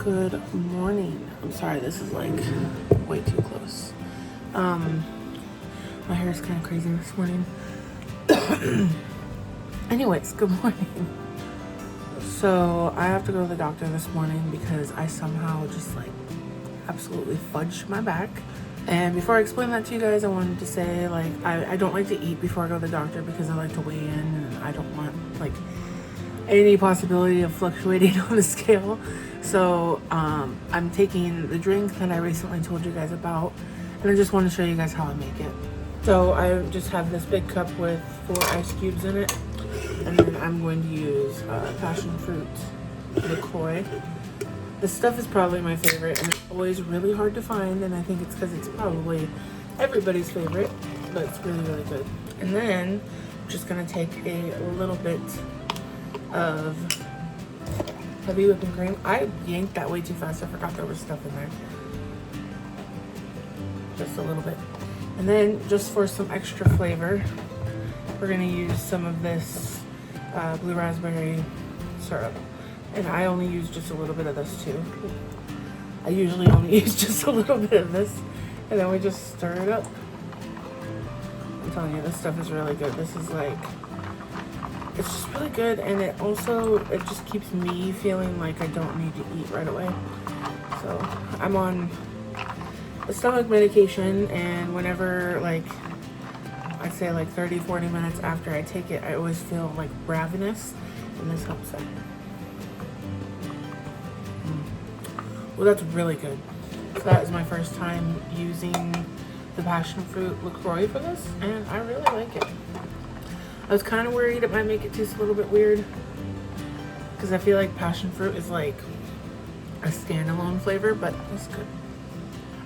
Good morning. I'm sorry, this is like way too close. My hair is kind of crazy this morning. Anyways, good morning. So I have to go to the doctor this morning because I somehow just like absolutely fudged my back. And before I explain that to you guys, I wanted to say like I don't like to eat before I go to the doctor because I like to weigh in and I don't want like any possibility of fluctuating on the scale. So I'm taking the drink that I recently told you guys about, and I just want to show you guys how I make it. So I just have this big cup with 4 ice cubes in it, and then I'm going to use passion fruit LaCroix. This stuff is probably my favorite, and it's always really hard to find, and I think it's because it's probably everybody's favorite, but it's really, really good. And then I'm just gonna take a little bit of heavy whipping cream. I yanked that way too fast. I forgot there was stuff in there. Just a little bit. And then just for some extra flavor, we're gonna use some of this blue raspberry syrup. And I only use just a little bit of this too. I usually only use just a little bit of this. And then we just stir it up. I'm telling you, this stuff is really good. This is like, it's just really good, and it just keeps me feeling like I don't need to eat right away. So I'm on a stomach medication, and whenever like I say like 30-40 minutes after I take it, I always feel like ravenous, and this helps that. Well, that's really good. So that is my first time using the passion fruit LaCroix for this, and I really like it. I was kind of worried it might make it taste a little bit weird because I feel like passion fruit is like a standalone flavor, but it's good.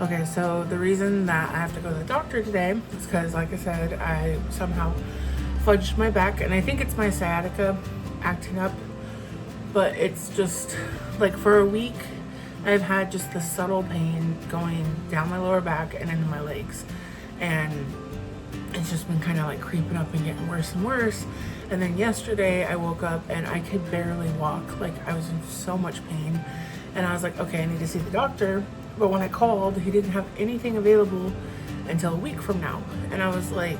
Okay, so the reason that I have to go to the doctor today is because, like I said, I somehow fudged my back, and I think it's my sciatica acting up, but it's just like for a week I've had just the subtle pain going down my lower back and into my legs, and it's just been kind of like creeping up and getting worse and worse. And then yesterday I woke up and I could barely walk. Like I was in so much pain, and I was like, okay, I need to see the doctor. But when I called, he didn't have anything available until a week from now. And I was like,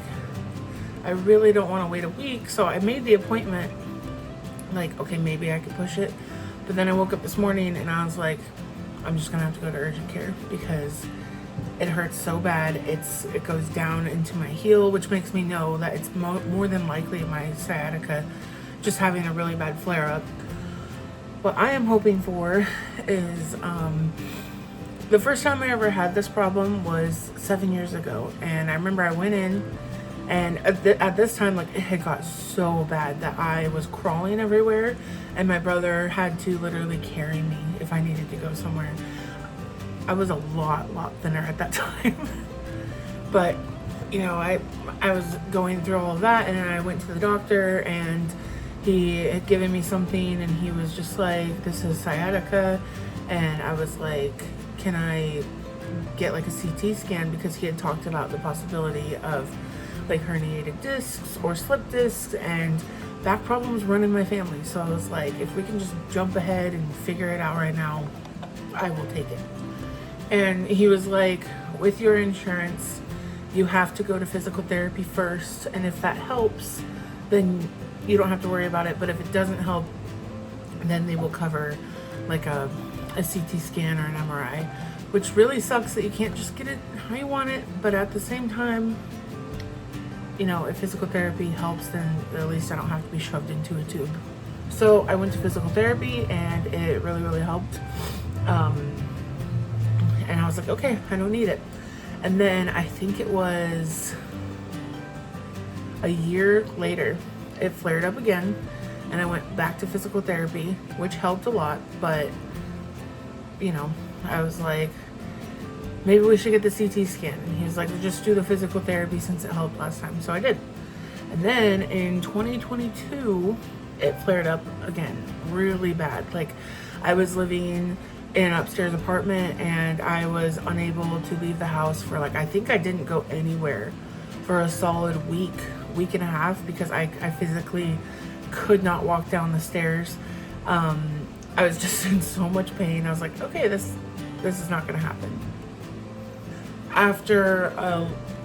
I really don't want to wait a week. So I made the appointment like, okay, maybe I could push it. But then I woke up this morning and I was like, I'm just gonna have to go to urgent care because it hurts so bad. It goes down into my heel, which makes me know that it's more than likely my sciatica just having a really bad flare up. What I am hoping for is the first time I ever had this problem was 7 years ago, and I remember I went in, and at this time, like, it had got so bad that I was crawling everywhere, and my brother had to literally carry me if I needed to go somewhere. I was a lot thinner at that time. But, you know, I was going through all of that, and then I went to the doctor, and he had given me something, and he was just like, this is sciatica. And I was like, can I get like a CT scan? Because he had talked about the possibility of like herniated discs or slip discs, and back problems run in my family. So I was like, if we can just jump ahead and figure it out right now, I will take it. And he was like, with your insurance, you have to go to physical therapy first, and if that helps, then you don't have to worry about it. But if it doesn't help, then they will cover like a CT scan or an MRI, which really sucks that you can't just get it how you want it. But at the same time, you know, if physical therapy helps, then at least I don't have to be shoved into a tube. So I went to physical therapy, and it really helped. And I was like, okay, I don't need it. And then I think it was a year later, it flared up again, and I went back to physical therapy, which helped a lot. But, you know, I was like, maybe we should get the CT scan. And he was like, just do the physical therapy since it helped last time. So I did. And then in 2022, it flared up again, really bad. Like, I was living in an upstairs apartment, and I was unable to leave the house for like, I think I didn't go anywhere for a solid week and a half because I physically could not walk down the stairs. I was just in so much pain. I was like, okay, this is not gonna happen. After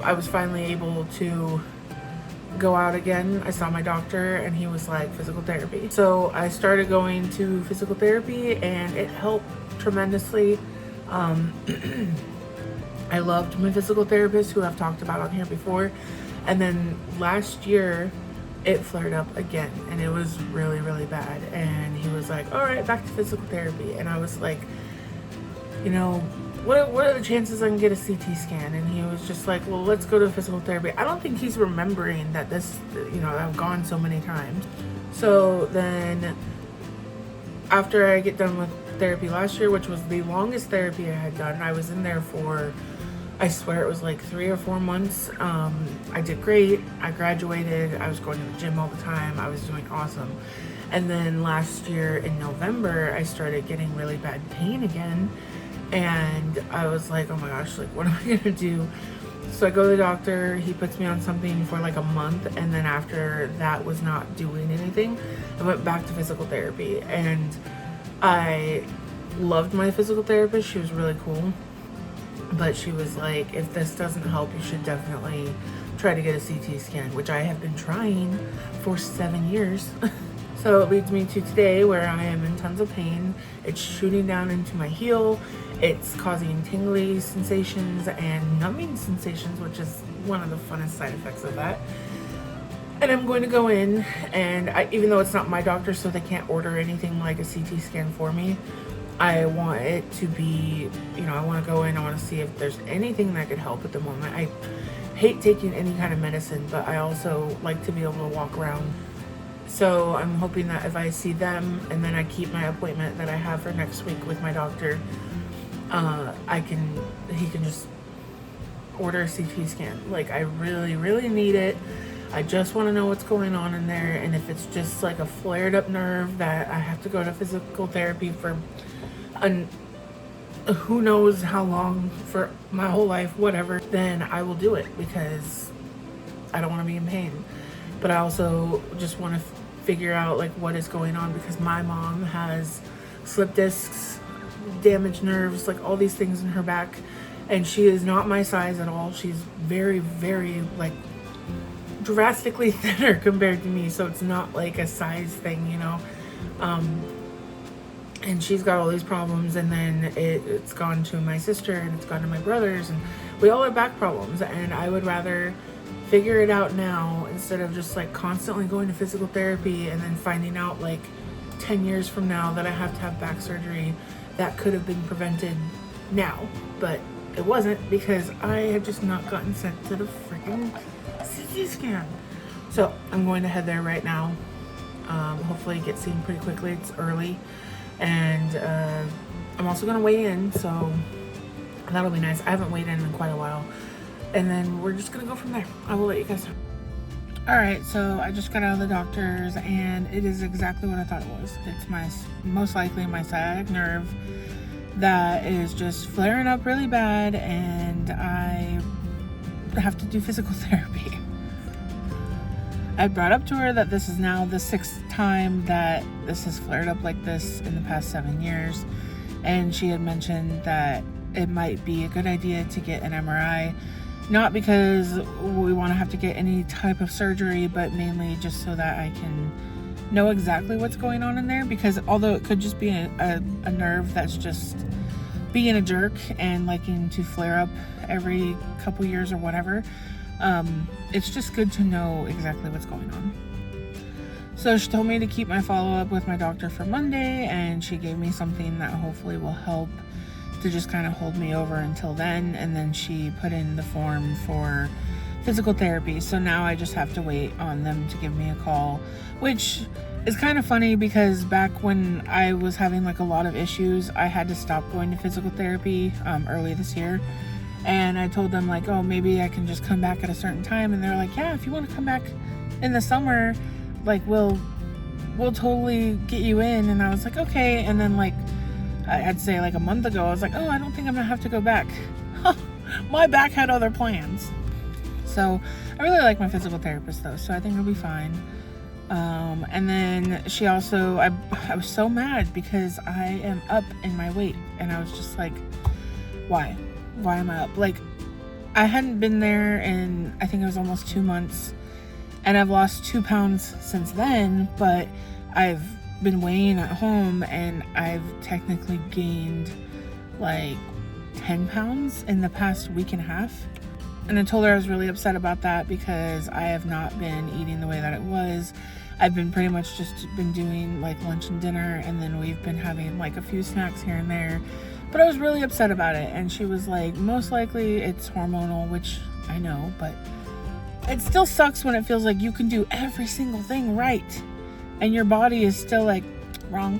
I was finally able to go out again, I saw my doctor and he was like, physical therapy. So I started going to physical therapy and it helped tremendously. I loved my physical therapist, who I've talked about on here before. And then last year it flared up again and it was really, really bad. And he was like, all right, back to physical therapy. And I was like, you know, what are the chances I can get a CT scan? And he was just like, well, let's go to physical therapy. I don't think he's remembering that this, you know, I've gone so many times. So then after I get done with therapy last year, which was the longest therapy I had done, I was in there for, I swear it was like 3 or 4 months. I did great. I graduated. I was going to the gym all the time. I was doing awesome. And then last year in November, I started getting really bad pain again. And I was like, oh my gosh, like, what am I gonna do? So I go to the doctor, he puts me on something for like a month, and then after that was not doing anything, I went back to physical therapy. And I loved my physical therapist. She was really cool. But she was like, if this doesn't help, you should definitely try to get a CT scan, which I have been trying for 7 years. So it leads me to today, where I am in tons of pain. It's shooting down into my heel. It's causing tingly sensations and numbing sensations, which is one of the funnest side effects of that. And I'm going to go in, and even though it's not my doctor, so they can't order anything like a CT scan for me, I want it to be, you know, I want to go in, I want to see if there's anything that could help at the moment. I hate taking any kind of medicine, but I also like to be able to walk around. So I'm hoping that if I see them and then I keep my appointment that I have for next week with my doctor, he can just order a CT scan. Like, I really, really need it. I just want to know what's going on in there. And if it's just like a flared up nerve that I have to go to physical therapy for who knows how long, for my whole life, whatever, then I will do it, because I don't want to be in pain. But I also just want to figure out like what is going on, because my mom has slip discs, damaged nerves, like all these things in her back, and she is not my size at all. She's very, very, like, drastically thinner compared to me, so it's not like a size thing, you know. And she's got all these problems, and then it's gone to my sister, and it's gone to my brothers, and we all have back problems. And I would rather figure it out now instead of just like constantly going to physical therapy and then finding out like 10 years from now that I have to have back surgery that could have been prevented now, but it wasn't, because I had just not gotten sent to the freaking CT scan. So I'm going to head there right now. Hopefully get seen pretty quickly. It's early, and I'm also going to weigh in, so that'll be nice. I haven't weighed in quite a while. And then we're just gonna go from there. I will let you guys know. All right, so I just got out of the doctor's, and it is exactly what I thought it was. It's most likely my sciatic nerve that is just flaring up really bad, and I have to do physical therapy. I brought up to her that this is now the 6th time that this has flared up like this in the past 7 years, and she had mentioned that it might be a good idea to get an MRI. Not because we want to have to get any type of surgery, but mainly just so that I can know exactly what's going on in there. Because although it could just be a nerve that's just being a jerk and liking to flare up every couple years or whatever, it's just good to know exactly what's going on. So she told me to keep my follow-up with my doctor for Monday, and she gave me something that hopefully will help to just kind of hold me over until then. And then she put in the form for physical therapy, so now I just have to wait on them to give me a call, which is kind of funny, because back when I was having like a lot of issues, I had to stop going to physical therapy early this year, and I told them like, oh, maybe I can just come back at a certain time, and they're like, yeah, if you want to come back in the summer, like we'll totally get you in. And I was like, okay. And then like I'd say like a month ago, I was like, oh, I don't think I'm gonna have to go back. My back had other plans. So I really like my physical therapist though, so I think it'll be fine. And then she also, I was so mad because I am up in my weight, and I was just like, why am I up? Like, I hadn't been there in, I think it was almost 2 months, and I've lost 2 pounds since then, but I've been weighing at home, and I've technically gained like 10 pounds in the past week and a half. And I told her I was really upset about that because I have not been eating the way that it was. I've been pretty much just been doing like lunch and dinner, and then we've been having like a few snacks here and there. But I was really upset about it, and she was like, most likely it's hormonal, which I know, but it still sucks when it feels like you can do every single thing right and your body is still like wrong.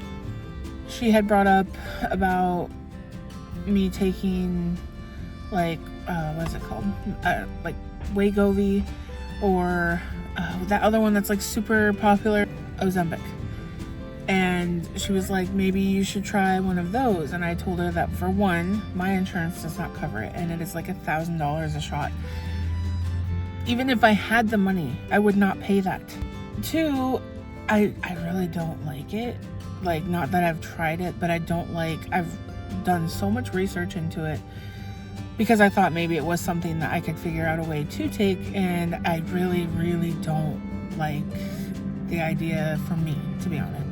She had brought up about me taking like what is it called, like Wegovy, or that other one that's like super popular, Ozempic. And she was like, maybe you should try one of those. And I told her that, for one, my insurance does not cover it, and it is like $1,000 a shot. Even if I had the money, I would not pay that. Two, I really don't like it. Like, not that I've tried it, but I've done so much research into it because I thought maybe it was something that I could figure out a way to take, and I really, really don't like the idea for me, to be honest.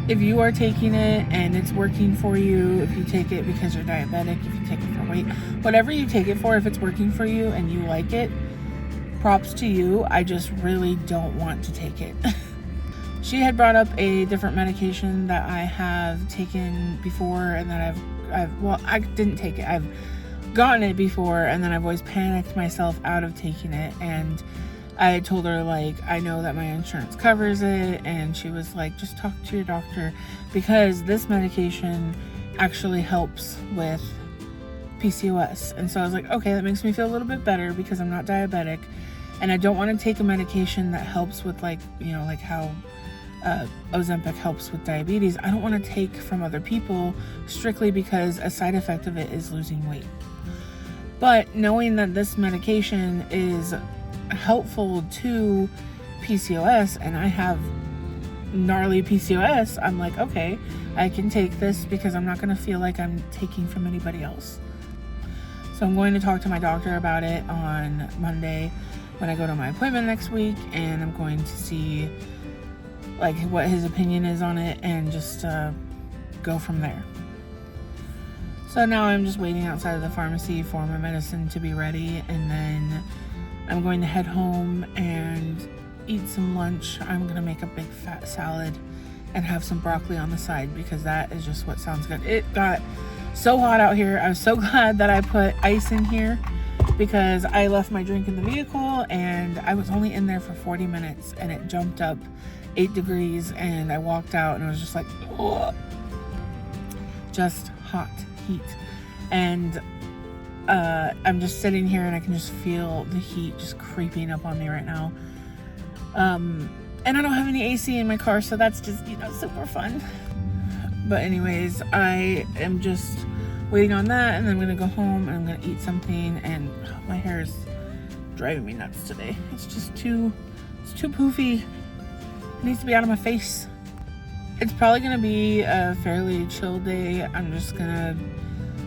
If you are taking it and it's working for you, if you take it because you're diabetic, if you take it for weight, whatever you take it for, if it's working for you and you like it, props to you. I just really don't want to take it. She had brought up a different medication that I have taken before, and that I didn't take it. I've gotten it before, and then I've always panicked myself out of taking it. And I told her, like, I know that my insurance covers it, and she was like, just talk to your doctor, because this medication actually helps with PCOS. And so I was like, okay, that makes me feel a little bit better because I'm not diabetic, and I don't want to take a medication that helps with, like, you know, like how Ozempic helps with diabetes. I don't want to take from other people strictly because a side effect of it is losing weight. But knowing that this medication is helpful to PCOS, and I have gnarly PCOS, I'm like, okay, I can take this because I'm not going to feel like I'm taking from anybody else. So I'm going to talk to my doctor about it on Monday when I go to my appointment next week, and I'm going to see like what his opinion is on it, and just go from there. So now I'm just waiting outside of the pharmacy for my medicine to be ready, and then I'm going to head home and eat some lunch. I'm going to make a big fat salad and have some broccoli on the side because that is just what sounds good. It got so hot out here. I was so glad that I put ice in here because I left my drink in the vehicle, and I was only in there for 40 minutes and it jumped up 8 degrees, and I walked out and I was just like, ugh. Just hot heat. And I'm just sitting here and I can just feel the heat just creeping up on me right now. And I don't have any AC in my car, so that's just, you know, super fun. But anyways, I am just waiting on that, and then I'm gonna go home and I'm gonna eat something, and my hair is driving me nuts today. It's too poofy. It needs to be out of my face. It's probably gonna be a fairly chill day. I'm just gonna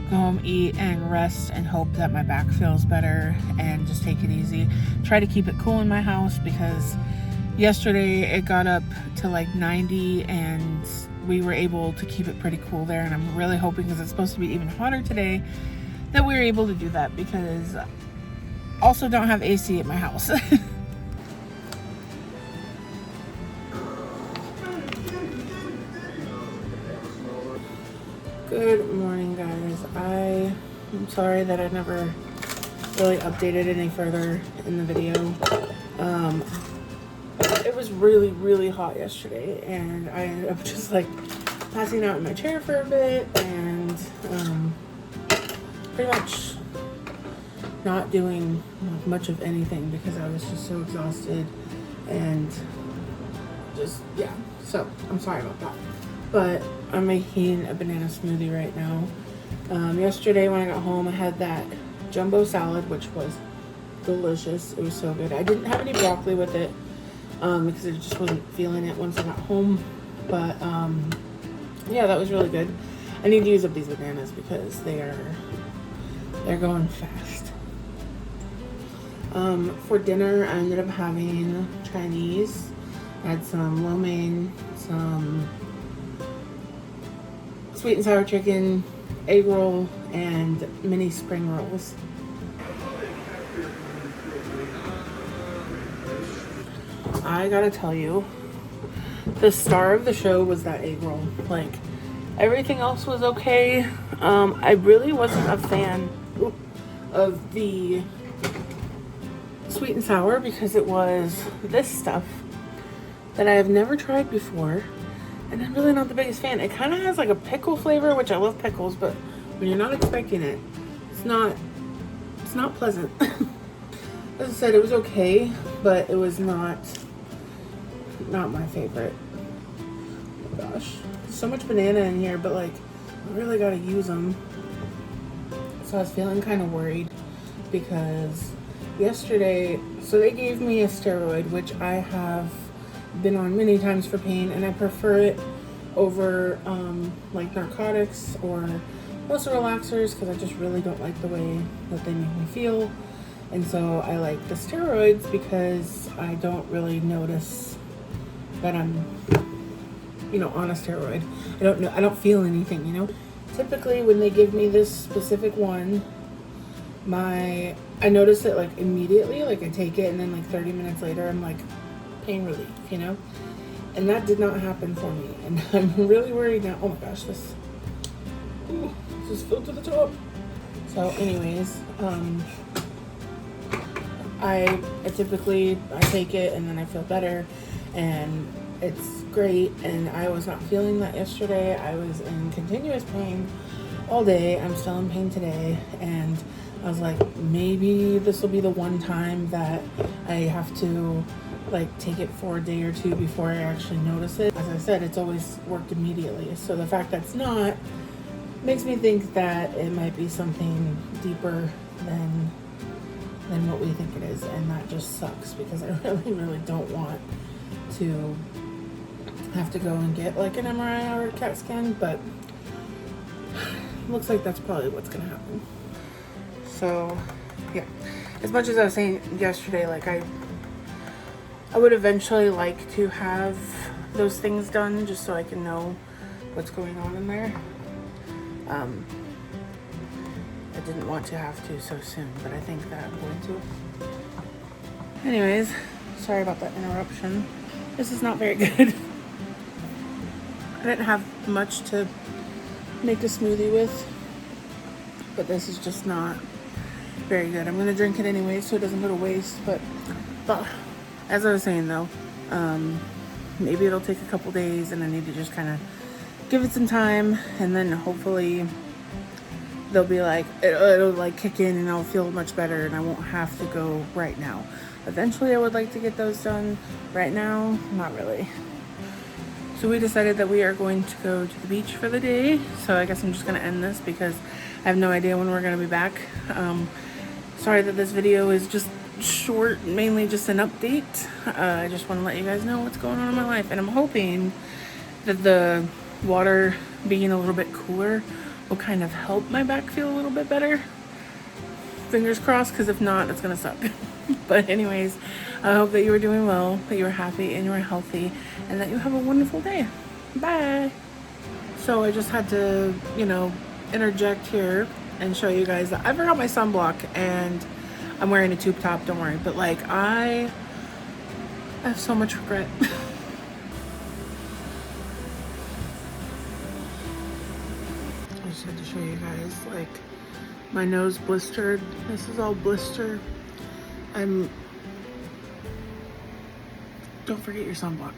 go home, eat, and rest, and hope that my back feels better, and just take it easy. Try to keep it cool in my house because yesterday it got up to like 90, and we were able to keep it pretty cool there. And I'm really hoping, because it's supposed to be even hotter today, that we were able to do that, because I also don't have AC at my house. Good morning, guys. I'm sorry that I never really updated any further in the video. It was really, really hot yesterday, and I ended up just like passing out in my chair for a bit, and pretty much not doing much of anything because I was just so exhausted, and just, yeah. So I'm sorry about that. But I'm making a banana smoothie right now. Yesterday when I got home, I had that jumbo salad, which was delicious. It was so good. I didn't have any broccoli with it because I just wasn't feeling it once I got home. But yeah, that was really good. I need to use up these bananas because they're going fast. For dinner, I ended up having Chinese. I had some lo mein, some sweet and sour chicken, egg roll, and mini spring rolls. I gotta tell you, the star of the show was that egg roll. Like, everything else was okay. I really wasn't a fan of the sweet and sour because it was this stuff that I have never tried before, and I'm really not the biggest fan. It kind of has like a pickle flavor, which I love pickles, but when you're not expecting it, it's not pleasant. As I said, it was okay, but it was not my favorite. Oh my gosh, there's so much banana in here, but like, I really gotta use them. So I was feeling kind of worried because yesterday, so they gave me a steroid, which I have been on many times for pain, and I prefer it over like narcotics or muscle relaxers because I just really don't like the way that they make me feel. And so I like the steroids because I don't really notice that I'm, you know, on a steroid. I don't feel anything, you know. Typically when they give me this specific one, I notice it like immediately, like I take it and then like 30 minutes later I'm like pain relief, you know. And that did not happen for me, and I'm really worried now. Oh my gosh, this is filled to the top. So anyways, I typically take it and then I feel better and it's great. And I was not feeling that yesterday. I was in continuous pain all day. I'm still in pain today, and I was like, maybe this will be the one time that I have to like take it for a day or two before I actually notice it. As I said, it's always worked immediately. So the fact that it's not makes me think that it might be something deeper than what we think it is, and that just sucks because I really don't want to have to go and get like an MRI or a CAT scan, but looks like that's probably what's gonna happen. So yeah, as much as I was saying yesterday, like I would eventually like to have those things done just so I can know what's going on in there. I didn't want to have to so soon, but I think that I'm going to. Anyways, sorry about that interruption. This is not very good. I didn't have much to make a smoothie with, but this is just not very good. I'm going to drink it anyway so it doesn't go to waste, but as I was saying though, maybe it'll take a couple days and I need to just kind of give it some time, and then hopefully they'll be like, it'll like kick in and I'll feel much better and I won't have to go right now. Eventually I would like to get those done. Right now, not really. So we decided that we are going to go to the beach for the day. So I guess I'm just going to end this because I have no idea when we're going to be back. Sorry that this video is just short, mainly just an update. I just want to let you guys know what's going on in my life, and I'm hoping that the water being a little bit cooler will kind of help my back feel a little bit better. Fingers crossed, because if not, it's gonna suck. But anyways, I hope that you are doing well, that you are happy and you are healthy, and that you have a wonderful day. Bye. So I just had to, interject here and show you guys that I forgot my sunblock, and I'm wearing a tube top, don't worry. But like, I have so much regret. I just had to show you guys, like, my nose blistered. This is all blister. Don't forget your sunblock.